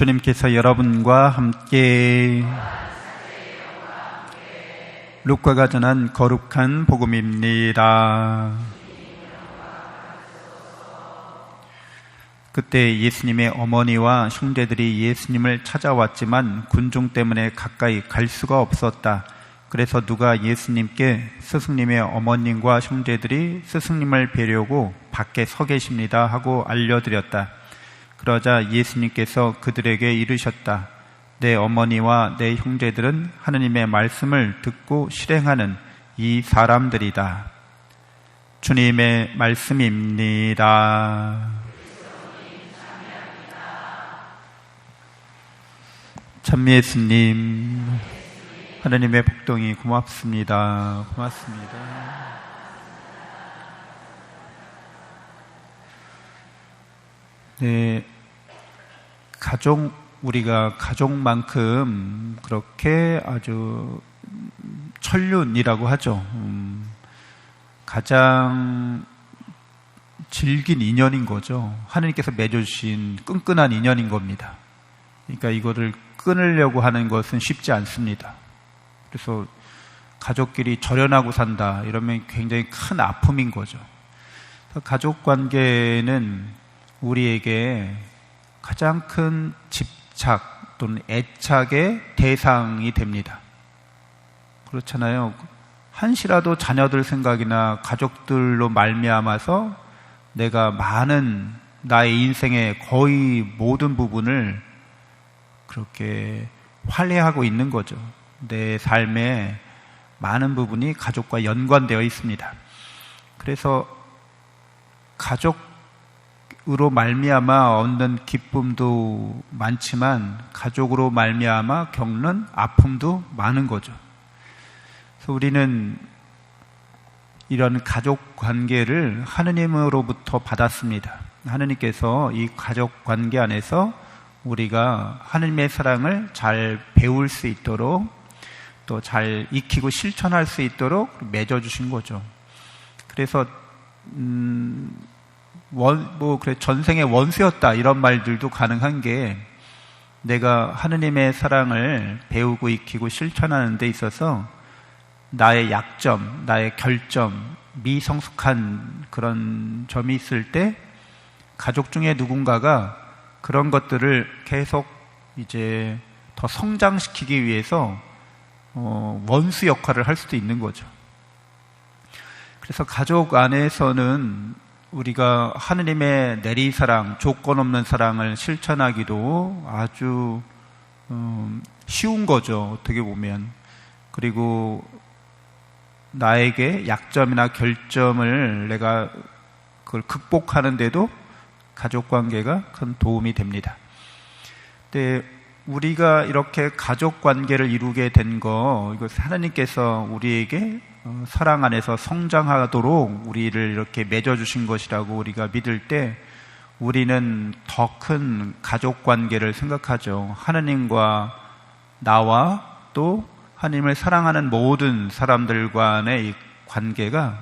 주님께서 여러분과 함께 루카가 전한 거룩한 복음입니다. 그때 예수님의 어머니와 형제들이 예수님을 찾아왔지만 군중 때문에 가까이 갈 수가 없었다. 그래서 누가 예수님께 스승님의 어머님과 형제들이 스승님을 뵈려고 밖에 서 계십니다 하고 알려드렸다. 그러자 예수님께서 그들에게 이르셨다. 내 어머니와 내 형제들은 하느님의 말씀을 듣고 실행하는 이 사람들이다. 주님의 말씀입니다. 찬미 예수님, 하느님의 복동이 고맙습니다. 고맙습니다. 네, 우리가 가족만큼 그렇게 아주 천륜이라고 하죠. 가장 질긴 인연인 거죠. 하느님께서 맺어주신 끈끈한 인연인 겁니다. 그러니까 이거를 끊으려고 하는 것은 쉽지 않습니다. 그래서 가족끼리 절연하고 산다 이러면 굉장히 큰 아픔인 거죠. 가족관계는 우리에게 가장 큰 집착 또는 애착의 대상이 됩니다. 그렇잖아요. 한시라도 자녀들 생각이나 가족들로 말미암아서 내가 많은 나의 인생의 거의 모든 부분을 그렇게 활애하고 있는 거죠. 내 삶의 많은 부분이 가족과 연관되어 있습니다. 그래서 가족으로 말미암아 얻는 기쁨도 많지만 가족으로 말미암아 겪는 아픔도 많은 거죠. 그래서 우리는 이런 가족 관계를 하느님으로부터 받았습니다. 하느님께서 이 가족 관계 안에서 우리가 하느님의 사랑을 잘 배울 수 있도록 또 잘 익히고 실천할 수 있도록 맺어주신 거죠. 그래서 그래 전생의 원수였다 이런 말들도 가능한 게 내가 하느님의 사랑을 배우고 익히고 실천하는 데 있어서 나의 약점, 나의 결점, 미성숙한 그런 점이 있을 때 가족 중에 누군가가 그런 것들을 계속 이제 더 성장시키기 위해서 원수 역할을 할 수도 있는 거죠. 그래서 가족 안에서는 우리가 하느님의 내리사랑, 조건 없는 사랑을 실천하기도 아주 쉬운 거죠. 어떻게 보면. 그리고 나에게 약점이나 결점을 내가 그걸 극복하는데도 가족관계가 큰 도움이 됩니다. 근데 우리가 이렇게 가족관계를 이루게 된 거, 이것 하나님께서 우리에게 사랑 안에서 성장하도록 우리를 이렇게 맺어주신 것이라고 우리가 믿을 때 우리는 더 큰 가족관계를 생각하죠. 하나님과 나와 또 하나님을 사랑하는 모든 사람들 간의 이 관계가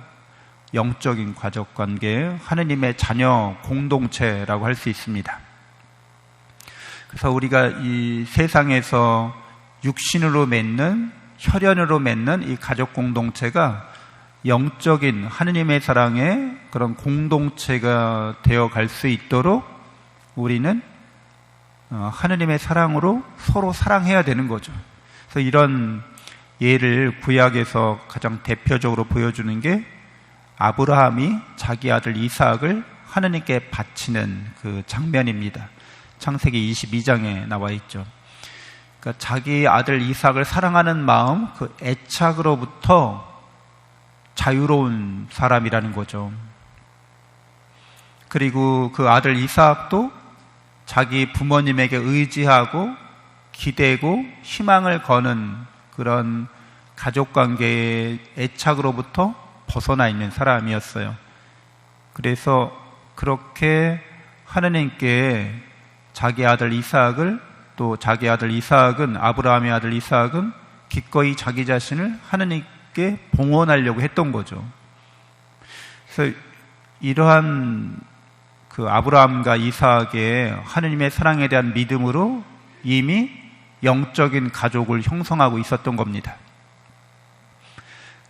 영적인 가족관계, 하느님의 자녀 공동체라고 할 수 있습니다. 그래서 우리가 이 세상에서 육신으로 맺는, 혈연으로 맺는 이 가족 공동체가 영적인 하느님의 사랑의 그런 공동체가 되어갈 수 있도록 우리는 하느님의 사랑으로 서로 사랑해야 되는 거죠. 그래서 이런 예를 구약에서 가장 대표적으로 보여주는 게 아브라함이 자기 아들 이삭을 하느님께 바치는 그 장면입니다. 창세기 22장에 나와 있죠. 그러니까 자기 아들 이삭을 사랑하는 마음, 그 애착으로부터 자유로운 사람이라는 거죠. 그리고 그 아들 이삭도 자기 부모님에게 의지하고 기대고 희망을 거는 그런 가족관계의 애착으로부터 벗어나 있는 사람이었어요. 그래서 그렇게 하느님께 자기 아들 이삭을, 또 자기 아들 이삭은, 아브라함의 아들 이삭은 기꺼이 자기 자신을 하느님께 봉헌하려고 했던 거죠. 그래서 이러한 그 그 아브라함과 이삭의 하느님의 사랑에 대한 믿음으로 이미 영적인 가족을 형성하고 있었던 겁니다.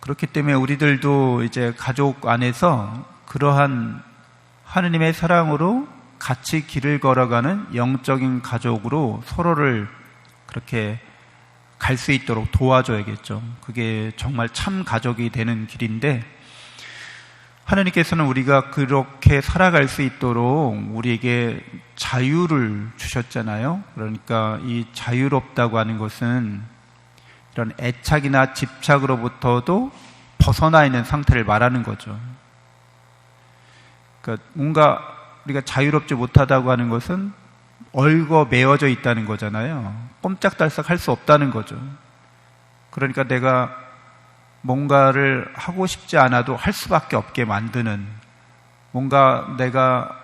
그렇기 때문에 우리들도 이제 가족 안에서 그러한 하느님의 사랑으로 같이 길을 걸어가는 영적인 가족으로 서로를 그렇게 갈 수 있도록 도와줘야겠죠. 그게 정말 참 가족이 되는 길인데, 하느님께서는 우리가 그렇게 살아갈 수 있도록 우리에게 자유를 주셨잖아요. 그러니까 이 자유롭다고 하는 것은 이런 애착이나 집착으로부터도 벗어나 있는 상태를 말하는 거죠. 그러니까 뭔가 우리가 자유롭지 못하다고 하는 것은 얽어 매어져 있다는 거잖아요. 꼼짝달싹 할 수 없다는 거죠. 그러니까 내가 뭔가를 하고 싶지 않아도 할 수밖에 없게 만드는, 뭔가 내가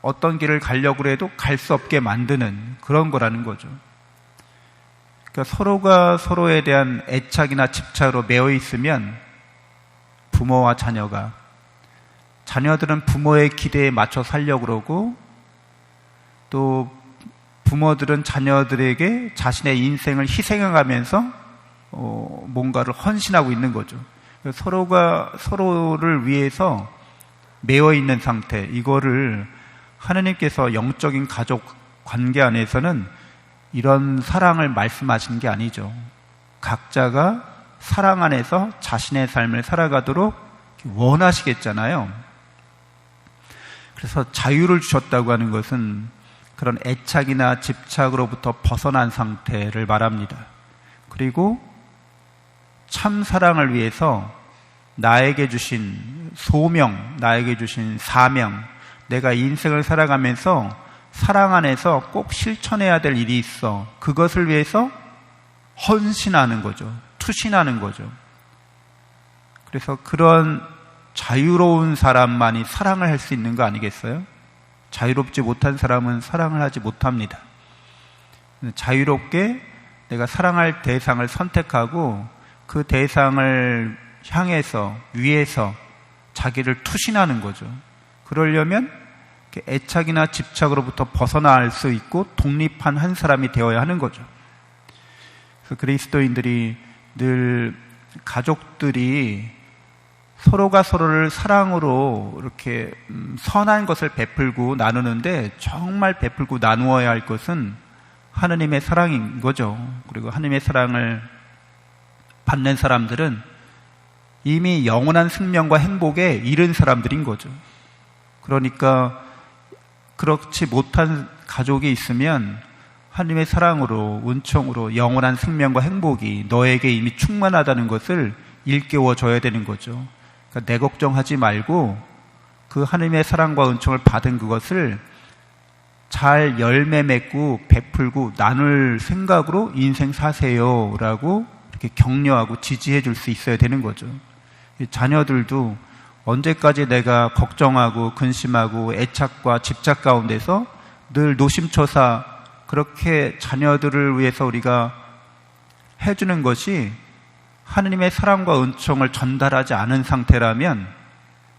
어떤 길을 가려고 해도 갈 수 없게 만드는 그런 거라는 거죠. 그러니까 서로가 서로에 대한 애착이나 집착으로 매여 있으면 부모와 자녀가, 자녀들은 부모의 기대에 맞춰 살려고 그러고, 또 부모들은 자녀들에게 자신의 인생을 희생해가면서 뭔가를 헌신하고 있는 거죠. 서로가 서로를 위해서 매여 있는 상태, 이거를 하느님께서 영적인 가족 관계 안에서는 이런 사랑을 말씀하신 게 아니죠. 각자가 사랑 안에서 자신의 삶을 살아가도록 원하시겠잖아요. 그래서 자유를 주셨다고 하는 것은 그런 애착이나 집착으로부터 벗어난 상태를 말합니다. 그리고 참 사랑을 위해서 나에게 주신 소명, 나에게 주신 사명, 내가 인생을 살아가면서 사랑 안에서 꼭 실천해야 될 일이 있어. 그것을 위해서 헌신하는 거죠. 투신하는 거죠. 그래서 그런 자유로운 사람만이 사랑을 할 수 있는 거 아니겠어요? 자유롭지 못한 사람은 사랑을 하지 못합니다. 자유롭게 내가 사랑할 대상을 선택하고 그 대상을 향해서, 위해서 자기를 투신하는 거죠. 그러려면 애착이나 집착으로부터 벗어날 수 있고 독립한 한 사람이 되어야 하는 거죠. 그래서 그리스도인들이 늘 가족들이 서로가 서로를 사랑으로 이렇게 선한 것을 베풀고 나누는데, 정말 베풀고 나누어야 할 것은 하느님의 사랑인 거죠. 그리고 하느님의 사랑을 받는 사람들은 이미 영원한 생명과 행복에 이른 사람들인 거죠. 그러니까 그렇지 못한 가족이 있으면 하느님의 사랑으로, 은총으로 영원한 생명과 행복이 너에게 이미 충만하다는 것을 일깨워줘야 되는 거죠. 그러니까 내 걱정하지 말고 그 하느님의 사랑과 은총을 받은 그것을 잘 열매 맺고 베풀고 나눌 생각으로 인생 사세요라고 이렇게 격려하고 지지해 줄 수 있어야 되는 거죠. 자녀들도 언제까지 내가 걱정하고 근심하고 애착과 집착 가운데서 늘 노심초사 그렇게 자녀들을 위해서 우리가 해주는 것이 하느님의 사랑과 은총을 전달하지 않은 상태라면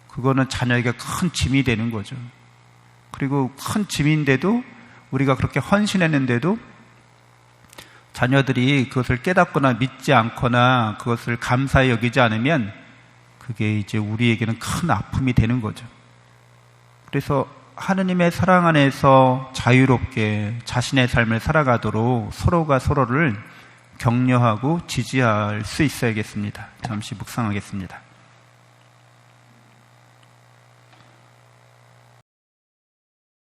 그거는 자녀에게 큰 짐이 되는 거죠. 그리고 큰 짐인데도 우리가 그렇게 헌신했는데도 자녀들이 그것을 깨닫거나 믿지 않거나 그것을 감사히 여기지 않으면 그게 이제 우리에게는 큰 아픔이 되는 거죠. 그래서 하느님의 사랑 안에서 자유롭게 자신의 삶을 살아가도록 서로가 서로를 격려하고 지지할 수 있어야겠습니다. 잠시 묵상하겠습니다.